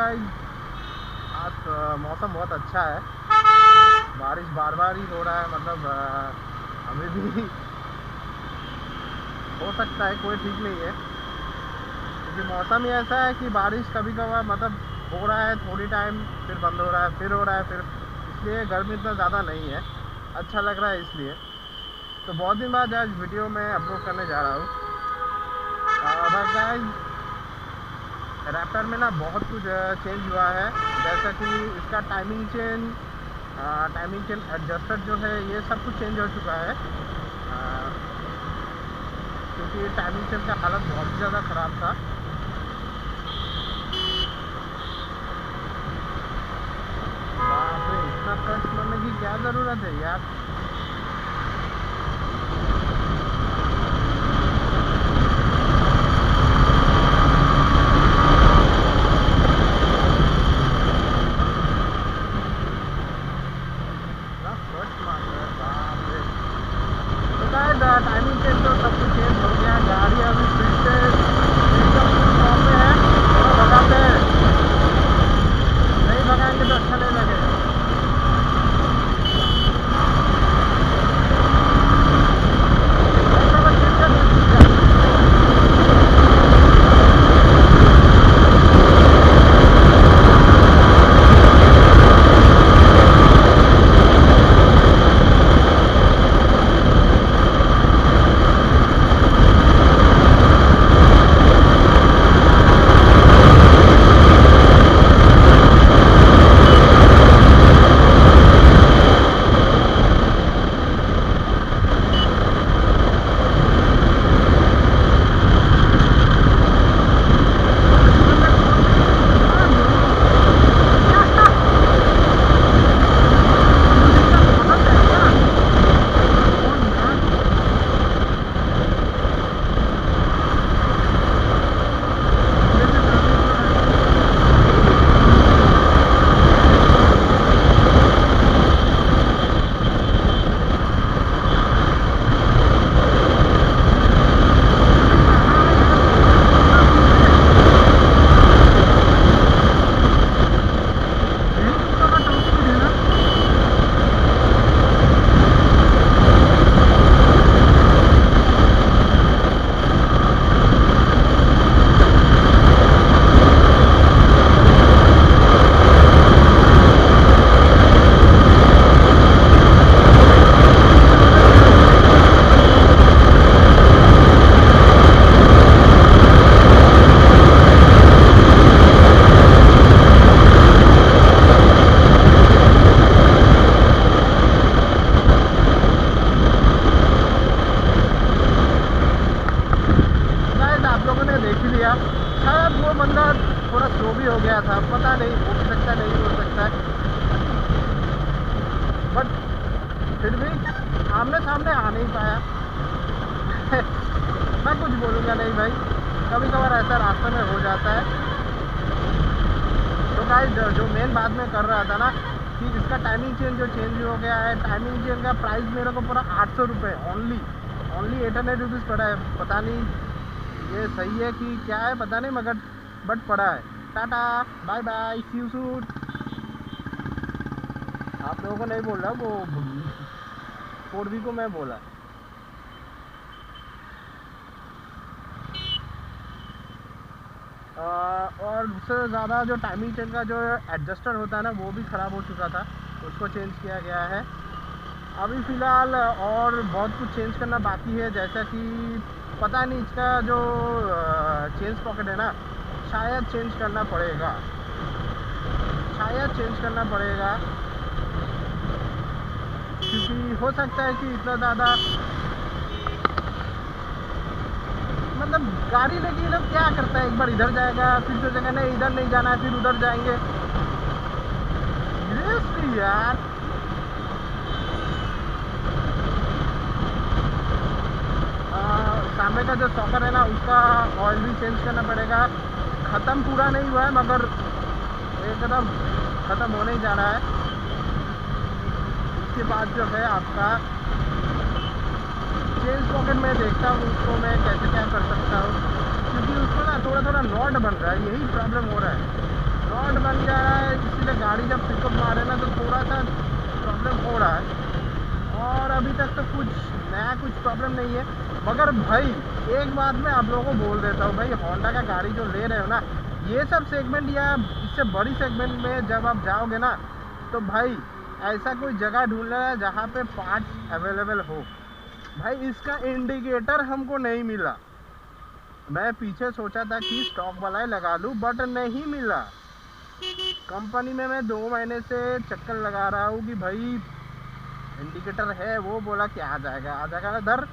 Guys, आज मौसम बहुत अच्छा है। बारिश बार बार ही हो रहा है, मतलब अभी भी हो सकता है, कोई ठीक नहीं है, क्योंकि मौसम ही ऐसा है कि बारिश कभी कभार मतलब हो रहा है थोड़ी टाइम, फिर बंद हो रहा है, फिर हो रहा है, फिर इसलिए गर्मी इतना ज़्यादा नहीं है, अच्छा लग रहा है इसलिए। तो बहुत दिन बाद आज वीडियो में अपलोड करने जा रहा हूँ। बस गाइस, रैप्टर में ना बहुत कुछ चेंज हुआ है, जैसा कि इसका टाइमिंग चेन एडजस्टर जो है, ये सब कुछ चेंज हो चुका है। क्योंकि टाइमिंग चेन का हालत बहुत ज़्यादा ख़राब था। बाप रे, इतना कष्ट करने की क्या ज़रूरत है यार। टाइमिंग चेंज तो सब कुछ चेंज हो गया। गाड़ी अभी फिर से एकदम फुल फॉर्म में है। थोड़ा भगाते हैं, नहीं भगाएंगे तो अच्छा नहीं लगेगा। शायद वो बंदा थोड़ा स्लो भी हो गया था, पता नहीं, हो भी सकता है, नहीं हो सकता है, बट फिर भी आमने सामने आ नहीं पाया। मैं कुछ बोलूँगा नहीं भाई, कभी कभार ऐसा रास्ते में हो जाता है। तो गाइस, जो मेन बात में कर रहा था ना, कि इसका टाइमिंग चेंज जो चेंज हो गया है, टाइमिंग चेंज का प्राइस मेरे को पूरा 800 रुपये, ओनली 800 रुपीज़ पड़ा है। पता नहीं ये सही है कि क्या है, पता नहीं, मगर बट पड़ा है। Tata, bye bye, see you soon. आप लोगों को नहीं बोल रहा, वो 4V को मैं बोला। और उससे ज़्यादा जो टाइमिंग चेन का जो एडजस्टर होता है ना, वो भी ख़राब हो चुका था, उसको चेंज किया गया है। अभी फ़िलहाल और बहुत कुछ चेंज करना बाकी है, जैसा कि पता नहीं, इसका जो चेंज पॉकेट है ना, शायद चेंज करना पड़ेगा, क्योंकि हो सकता है कि इतना ज़्यादा, मतलब गाड़ी लेके लोग क्या करता है, एक बार इधर जाएगा, फिर सोचेगा नहीं इधर नहीं जाना है, फिर उधर जाएंगे। सीरियसली यार, सामने का जो सॉकर है ना, उसका ऑयल भी चेंज करना पड़ेगा। ख़त्म पूरा नहीं हुआ है, मगर एकदम ख़त्म होने ही जा रहा है। उसके बाद जो है आपका चेंज पॉकेट में देखता हूँ उसको मैं कैसे क्या कर सकता हूँ, क्योंकि उसको ना थोड़ा थोड़ा नॉट बन रहा है, यही प्रॉब्लम हो रहा है। रॉड बन जा रहा है, इसीलिए गाड़ी जब पिकअप मारे ना तो थोड़ा सा प्रॉब्लम हो रहा है। और अभी तक तो कुछ नया कुछ प्रॉब्लम नहीं है। मगर भाई एक बात मैं आप लोगों को बोल देता हूँ भाई, होंडा का गाड़ी जो ले रहे हो ना, ये सब सेगमेंट या इससे बड़ी सेगमेंट में जब आप जाओगे ना, तो भाई ऐसा कोई जगह ढूंढना है जहाँ पे पार्ट्स अवेलेबल हो। भाई इसका इंडिकेटर हमको नहीं मिला। मैं पीछे सोचा था कि स्टॉक वाला ही लगा लूँ, बट नहीं मिला। कंपनी में मैं 2 महीने से चक्कर लगा रहा हूँ कि भाई इंडिकेटर है, वो बोला कि आ जाएगा इधर,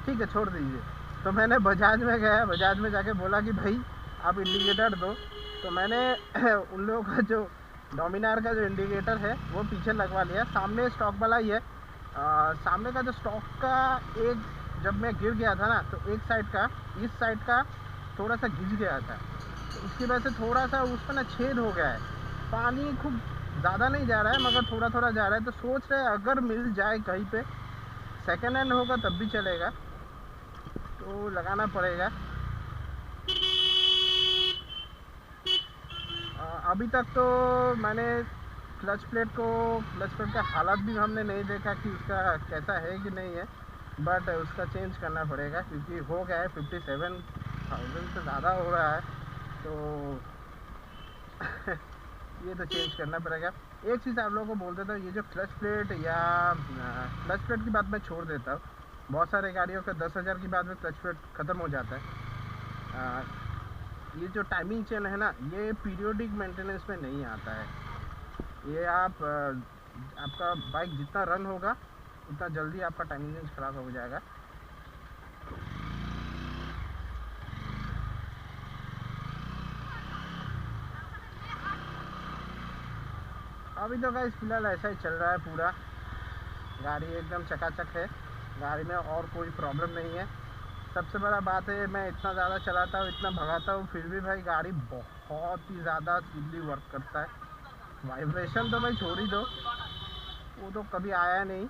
ठीक है छोड़ दीजिए। तो मैंने बजाज में गया, बजाज में जाके बोला कि भाई आप इंडिकेटर दो। तो मैंने उन लोगों का जो डोमिनार का जो इंडिकेटर है वो पीछे लगवा लिया, सामने स्टॉक वाला ही है। सामने का जो स्टॉक का एक, जब मैं गिर गया था ना तो एक साइड का, इस साइड का थोड़ा सा घिस गया था, तो उसकी वजह से थोड़ा सा उस पर ना छेद हो गया है। पानी खूब ज़्यादा नहीं जा रहा है मगर थोड़ा थोड़ा जा रहा है। तो सोच रहे अगर मिल जाए कहीं पे, सेकेंड हैंड होगा तब भी चलेगा, तो लगाना पड़ेगा। अभी तक तो मैंने क्लच प्लेट का हालत भी हमने नहीं देखा कि उसका कैसा है कि नहीं है, बट उसका चेंज करना पड़ेगा क्योंकि हो गया है 57,000 से ज़्यादा हो रहा है, तो ये तो चेंज करना पड़ेगा। एक चीज़ आप लोगों को बोल देता हूँ, ये जो क्लच प्लेट या क्लच प्लेट की बात मैं छोड़ देता हूँ, बहुत सारे गाड़ियों का 10,000 की बाद में क्लच प्लेट ख़त्म हो जाता है। ये जो टाइमिंग चेन है ना, ये पीरियोडिक मेंटेनेंस में नहीं आता है। ये आपका बाइक जितना रन होगा उतना जल्दी आपका टाइमिंग चेन ख़राब हो जाएगा। अभी तो गाइस फिलहाल ऐसा ही चल रहा है पूरा, गाड़ी एकदम चकाचक है, गाड़ी में और कोई प्रॉब्लम नहीं है। सबसे बड़ा बात है मैं इतना ज़्यादा चलाता हूँ, इतना भगाता हूँ, फिर भी भाई गाड़ी बहुत ही ज़्यादा स्मूथली वर्क करता है। वाइब्रेशन तो भाई छोड़ ही दो, वो तो कभी आया नहीं।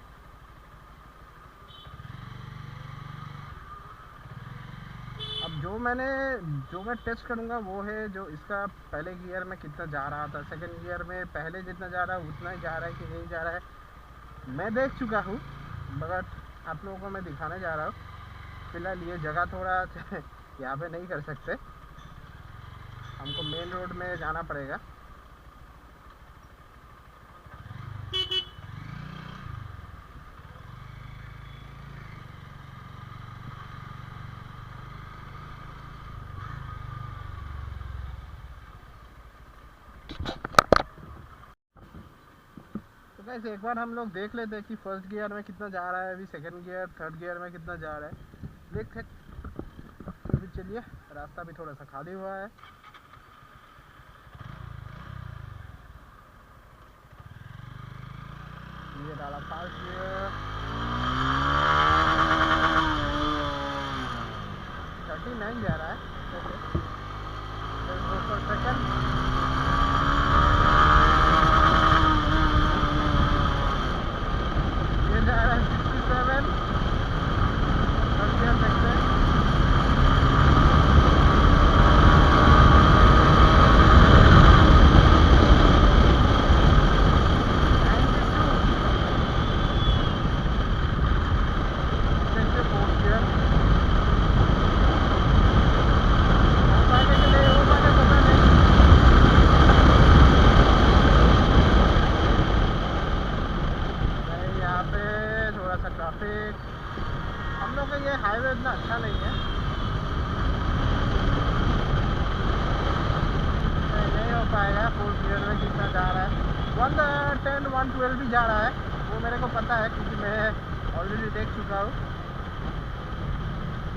अब जो मैं टेस्ट करूँगा वो है जो इसका पहले गियर में कितना जा रहा था, सेकंड गियर में पहले जितना जा रहा है उतना ही जा रहा है कि नहीं जा रहा है, मैं देख चुका हूँ, मगर आप लोगों को मैं दिखाने जा रहा हूँ। फिलहाल ये जगह थोड़ा यहाँ पे नहीं कर सकते, हमको मेन रोड में जाना पड़ेगा। तो कैसे एक बार हम लोग देख लेते हैं कि फर्स्ट गियर में कितना जा रहा है, अभी सेकंड गियर थर्ड गियर में कितना जा रहा है, देखते। तो भी चलिए, रास्ता भी थोड़ा सा खाली हुआ है। ये डाला फर्स्ट गियर, 39 जा रहा है। ओके, सेकंड ये जा रहा है 67, थर्ड गियर देखते हैं। ट्रैफिक, हम लोग का ये हाईवे इतना अच्छा नहीं है, नहीं हो पाएगा। फोर्थ गियर में कितना जा रहा है, 110 112 भी जा रहा है, वो मेरे को पता है क्योंकि मैं ऑलरेडी देख चुका हूँ।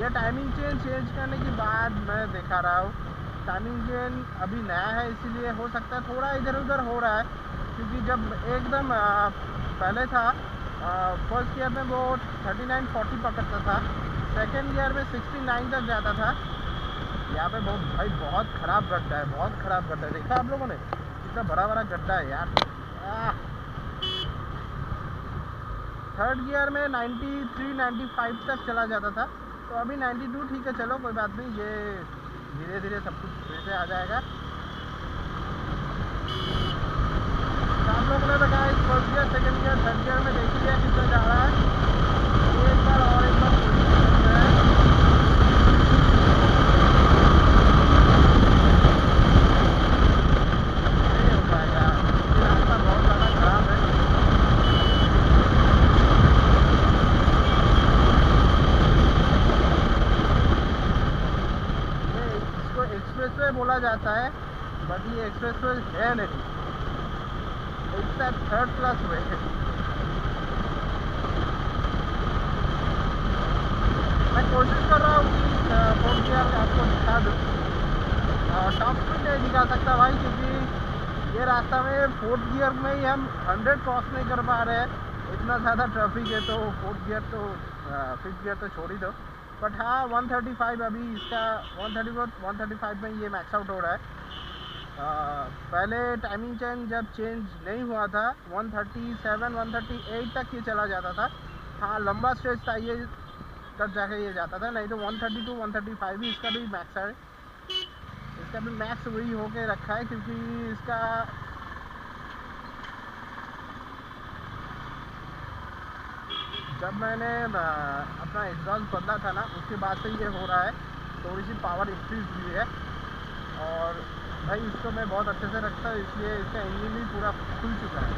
ये टाइमिंग चेंज करने के बाद मैं दिखा रहा हूँ, टाइमिंग चेन अभी नया है इसीलिए हो सकता है थोड़ा इधर उधर हो रहा है, क्योंकि जब एकदम पहले था फर्स्ट गियर में वो 39-40 पकड़ता था, सेकंड गियर में 69 तक जाता था। यहाँ पे बहुत ख़राब गड्ढा है, बहुत ख़राब गड्ढा है, देखा आप लोगों ने कितना बड़ा गड्ढा है यार। थर्ड गियर में 93-95 तक चला जाता था, तो अभी 92, ठीक है चलो कोई बात नहीं, ये धीरे धीरे सब कुछ फिर से आ जाएगा। आप लोगों ने तो guys first gear, second gear, third gear में देख लिया कितना जा रहा है। एक बार और एक बार कोशिश करते हैं। नहीं हो पाएगा, ये रास्ता बहुत ज़्यादा खराब है। ये इसको एक्सप्रेसवे बोला जाता है, बट ये एक्सप्रेसवे है नहीं, इट्स अ थर्ड क्लास वे। मैं कोशिश कर रहा हूँ कि फोर्थ गियर आपको दिखा दूँ। टॉप स्पीड नहीं दिखा सकता भाई, क्योंकि ये रास्ता में फोर्थ गियर में ही हम 100 क्रॉस नहीं कर पा रहे हैं, इतना ज़्यादा ट्रैफिक है। तो फोर्थ गियर तो फिफ्थ गियर तो छोड़ ही दो। बट हाँ 135 अभी इसका 135 में ये मैक्स आउट हो रहा है। पहले टाइमिंग चेंज जब चेंज नहीं हुआ था 137 138 तक ये चला जाता था। हाँ लंबा स्ट्रेच था ये, तब जाके ये जाता था, नहीं तो 132 135 ही इसका भी मैक्स है। इसका भी मैक्स वही होके रखा है, क्योंकि इसका जब मैंने अपना एग्जॉस्ट बदला था ना, उसके बाद से ये हो रहा है, थोड़ी सी पावर इंक्रीज हुई है। और भाई इसको मैं बहुत अच्छे से रखता हूँ, इसलिए इसका इंजन भी पूरा खुल चुका है।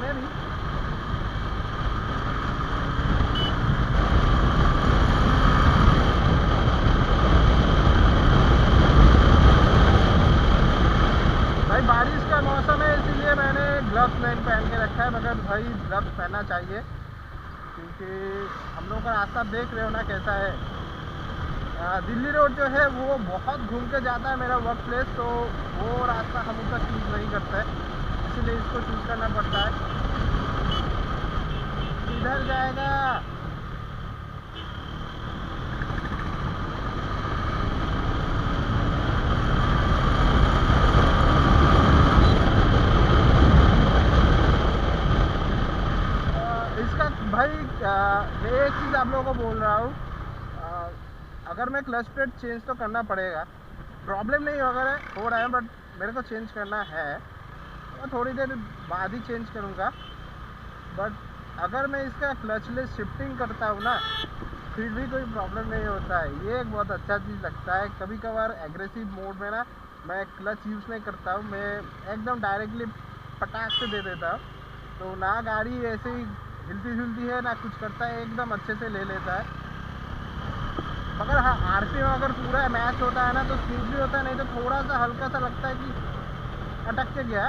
मैं भी भाई बारिश का मौसम है, इसीलिए मैंने ग्लव्स नहीं पहन के रखा है, मगर भाई ग्लव्स पहनना चाहिए, क्योंकि हम लोग का रास्ता देख रहे हो ना कैसा है। दिल्ली रोड जो है वो बहुत घूम के जाता है मेरा वर्क प्लेस, तो वो रास्ता हम उसका चूज़ नहीं करते, इसीलिए इसको चूज़ करना पड़ता है। इधर जाएगा इसका भाई मैं एक चीज़ आप लोगों को बोल रहा हूँ, अगर मैं क्लच प्लेट चेंज तो करना पड़ेगा, प्रॉब्लम नहीं हो रहा है, बट मेरे को चेंज करना है, मैं थोड़ी देर बाद ही चेंज करूँगा। बट अगर मैं इसका क्लचलेस शिफ्टिंग करता हूँ ना, फिर भी कोई प्रॉब्लम नहीं होता है। ये एक बहुत अच्छा चीज़ लगता है। कभी कभार एग्रेसिव मोड में ना मैं क्लच यूज़ नहीं करता हूँ, मैं एकदम डायरेक्टली पटाख से दे देता हूँ, तो ना गाड़ी ऐसे ही हिलती झुलती है ना कुछ करता है, एकदम अच्छे से ले लेता है। मगर हाँ आरपीएम अगर पूरा मैच होता है ना तो स्मूथली होता है, नहीं तो थोड़ा सा हल्का सा लगता है कि अटक के गया।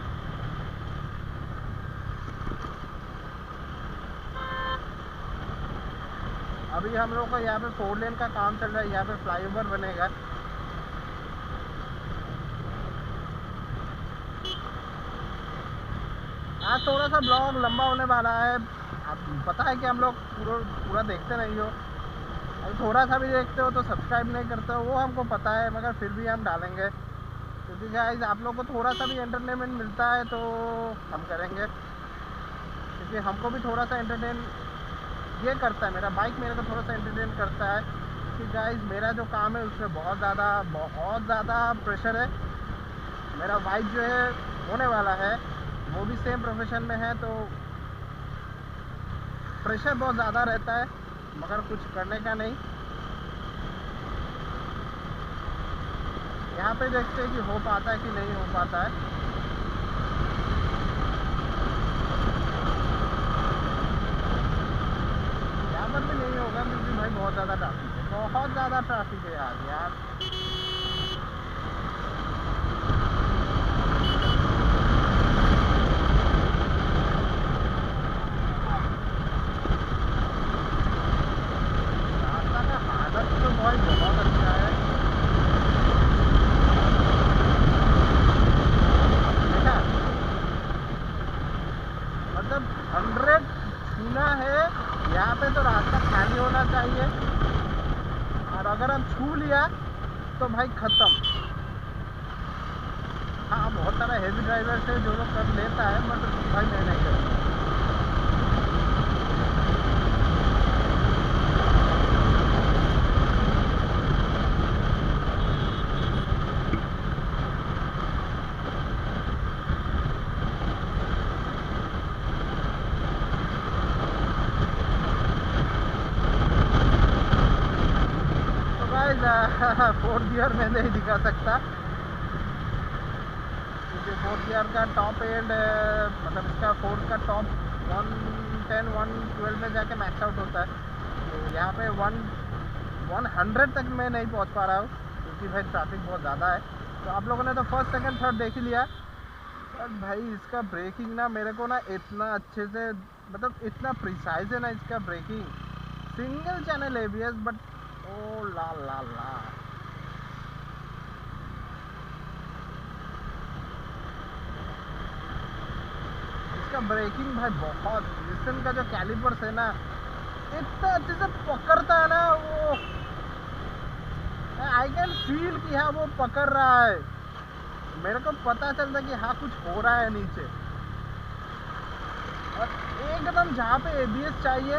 अभी हम लोग का यहाँ पे 4 लेन का काम चल रहा है, यहाँ पे फ्लाईओवर बनेगा। आज थोड़ा सा ब्लॉग लंबा होने वाला है, अब पता है कि हम लोग पूरा देखते नहीं हो, अगर थोड़ा सा भी देखते हो तो सब्सक्राइब नहीं करते हो, वो हमको पता है, मगर फिर भी हम डालेंगे, क्योंकि गाइस आप लोग को थोड़ा सा भी एंटरटेनमेंट मिलता है तो हम करेंगे, क्योंकि हमको भी थोड़ा सा एंटरटेन ये करता है, मेरा बाइक मेरे को थोड़ा सा एंटरटेन करता है। क्योंकि गाइस मेरा जो काम है उसमें बहुत ज़्यादा प्रेशर है। मेरा वाइफ जो है होने वाला है, वो भी सेम प्रोफेशन में है, तो प्रेशर बहुत ज़्यादा रहता है, मगर कुछ करने का नहीं। यहाँ पे देखते हैं कि हो पाता है कि नहीं हो पाता है। यहाँ पर भी नहीं होगा, क्योंकि भाई बहुत ज़्यादा ट्रैफिक है, बहुत ज़्यादा ट्रैफिक है यार। रास्ता का हालत तो भाई बहुत अच्छा है, देखा, मतलब 100 छूना है यहाँ पे तो रास्ता खाली होना चाहिए, और अगर हम छू लिया तो भाई ख़त्म। हाँ बहुत सारा हेवी ड्राइवर है जो लोग कर लेता है, मतलब भाई मैं नहीं करता। फोर्थ गियर में नहीं दिखा सकता, क्योंकि फोर्थ गियर का टॉप एंड मतलब इसका फोर्थ का टॉप 110 112 में जाके मैक्स आउट होता है। तो यहाँ पे 100 तक मैं नहीं पहुँच पा रहा हूँ, क्योंकि भाई ट्रैफिक बहुत ज़्यादा है। तो आप लोगों ने तो फर्स्ट सेकंड थर्ड देख ही लिया। बट भाई इसका ब्रेकिंग ना मेरे को ना इतना अच्छे से, मतलब इतना प्रिसाइज है ना इसका braking. Single channel ABS, but oh ला ला ला, इसका ब्रेकिंग भाई बहुत, निसान का जो कैलिपर्स है ना इतना अच्छे से पकड़ता है ना वो, आई कैन फील कि हाँ वो पकड़ रहा है, मेरे को पता चलता कि हाँ कुछ हो रहा है नीचे। और एकदम जहाँ पे एबीएस चाहिए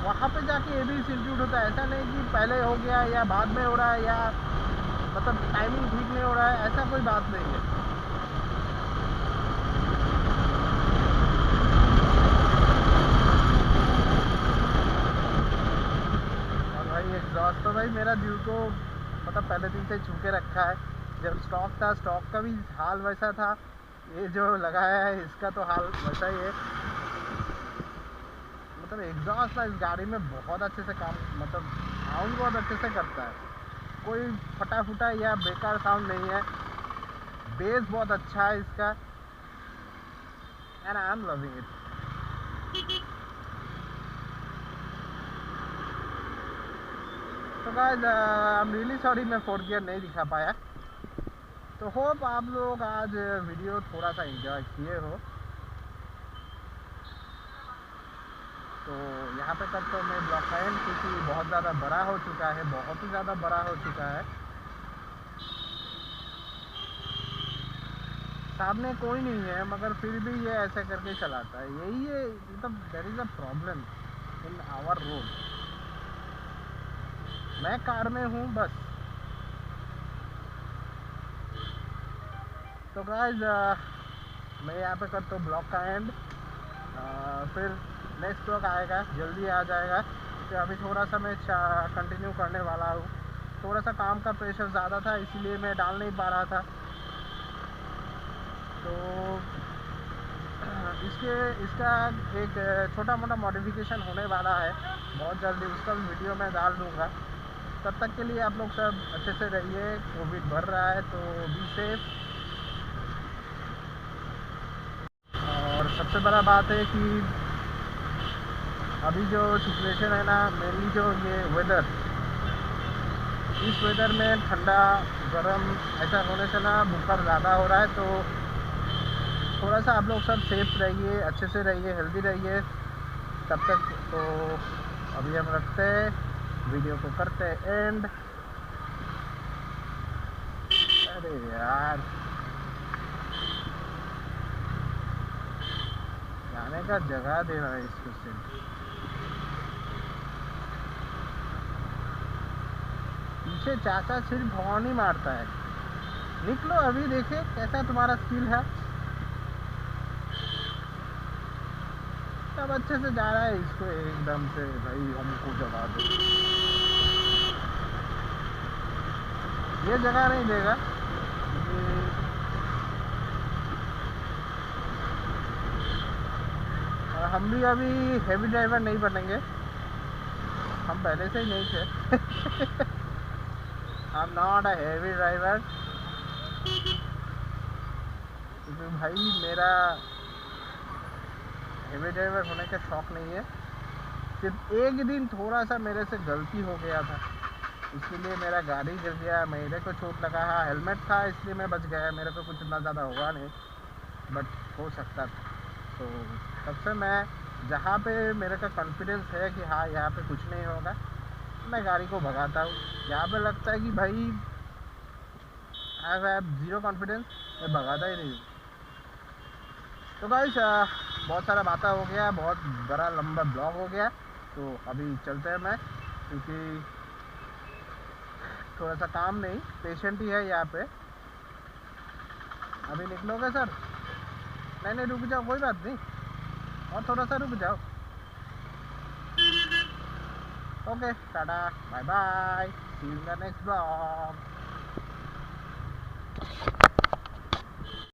वहाँ पे जाके एबीएस इंक्लूड होता है। ऐसा नहीं कि पहले हो गया या बाद में हो रहा है, या मतलब टाइमिंग ठीक नहीं हो रहा है, ऐसा कोई बात नहीं है। और भाई एग्जॉस्ट तो भाई मेरा दिल को मतलब पहले दिन से छू के रखा है। जब स्टॉक था, स्टॉक का भी हाल वैसा था, ये जो लगाया है इसका तो हाल वैसा ही है। मतलब एग्जॉस्ट ना इस गाड़ी में बहुत अच्छे से काम, मतलब साउंड बहुत अच्छे से करता है, कोई फटा फुटा या बेकार साउंड नहीं है। बेस बहुत अच्छा है इसका, and I am loving it. तो guys I am really sorry मैं फोर्थ गियर नहीं दिखा पाया। तो होप आप लोग आज वीडियो थोड़ा सा एंजॉय किए हो। तो यहाँ पे तक तो मैं ब्लॉक का एंड, क्योंकि बहुत ज़्यादा बड़ा हो चुका है, बहुत ही ज़्यादा बड़ा हो चुका है। सामने कोई नहीं है मगर फिर भी ये ऐसे करके चलाता है, यही है मतलब there is a problem in our road. मैं कार में हूँ बस। तो गाइस मैं यहाँ पे करता हूँ ब्लॉक का एंड, फिर नेक्स्ट ब्लॉग आएगा, जल्दी आ जाएगा। तो अभी थोड़ा सा मैं कंटिन्यू करने वाला हूँ, थोड़ा सा काम का प्रेशर ज़्यादा था इसीलिए मैं डाल नहीं पा रहा था। तो इसका एक छोटा मोटा मॉडिफिकेशन होने वाला है बहुत जल्दी, उसका भी वीडियो मैं डाल दूँगा। तब तक के लिए आप लोग सब अच्छे से रहिए, कोविड बढ़ रहा है तो बी सेफ। और सबसे बड़ा बात है कि अभी जो सिचुएशन है ना, मेनली जो ये वेदर, इस वेदर में ठंडा गर्म ऐसा होने से ना बुखार ज़्यादा हो रहा है। तो थोड़ा सा आप लोग सब सेफ रहिए, अच्छे से रहिए, हेल्दी रहिए तब तक। तो अभी हम रखते हैं, वीडियो को करते हैं एंड। अरे यार जाने का जगह देना है इसको सिर्फ, पीछे चाचा सिर्फ हॉर्न ही मारता है। निकलो अभी, देखे कैसा तुम्हारा स्किल है। सब अच्छे से जा रहा है, इसको एकदम से भाई हमको जगह दो, ये जगह नहीं देगा। हम भी अभी हेवी ड्राइवर नहीं बनेंगे, हम पहले से ही नहीं थे। I am not a heavy driver, क्योंकि भाई मेरा हेवी ड्राइवर होने का शौक नहीं है। सिर्फ एक दिन थोड़ा सा मेरे से गलती हो गया था, इसलिए मेरा गाड़ी गिर गया, मेरे को चोट लगा। हाँ हेलमेट था इसलिए मैं बच गया, मेरे को कुछ इतना ज़्यादा हुआ नहीं, बट हो सकता था। तो तब से मैं जहाँ पे मेरे का कॉन्फिडेंस है कि हाँ यहाँ पे कुछ नहीं होगा, मैं गाड़ी को भगाता हूँ। यहाँ पे लगता है कि भाई आई हैव ज़ीरो कॉन्फिडेंस, मैं भगाता ही नहीं हूँ। तो गाइस बहुत सारा बातें हो गया, बहुत बड़ा लंबा ब्लॉग हो गया। तो अभी चलते हैं मैं, क्योंकि थोड़ा सा काम नहीं, पेशेंट ही है यहाँ पे। अभी निकलोगे सर? नहीं नहीं रुक जाओ, कोई बात नहीं, और थोड़ा सा रुक जाओ। Okay tata bye bye. See you in the next vlog.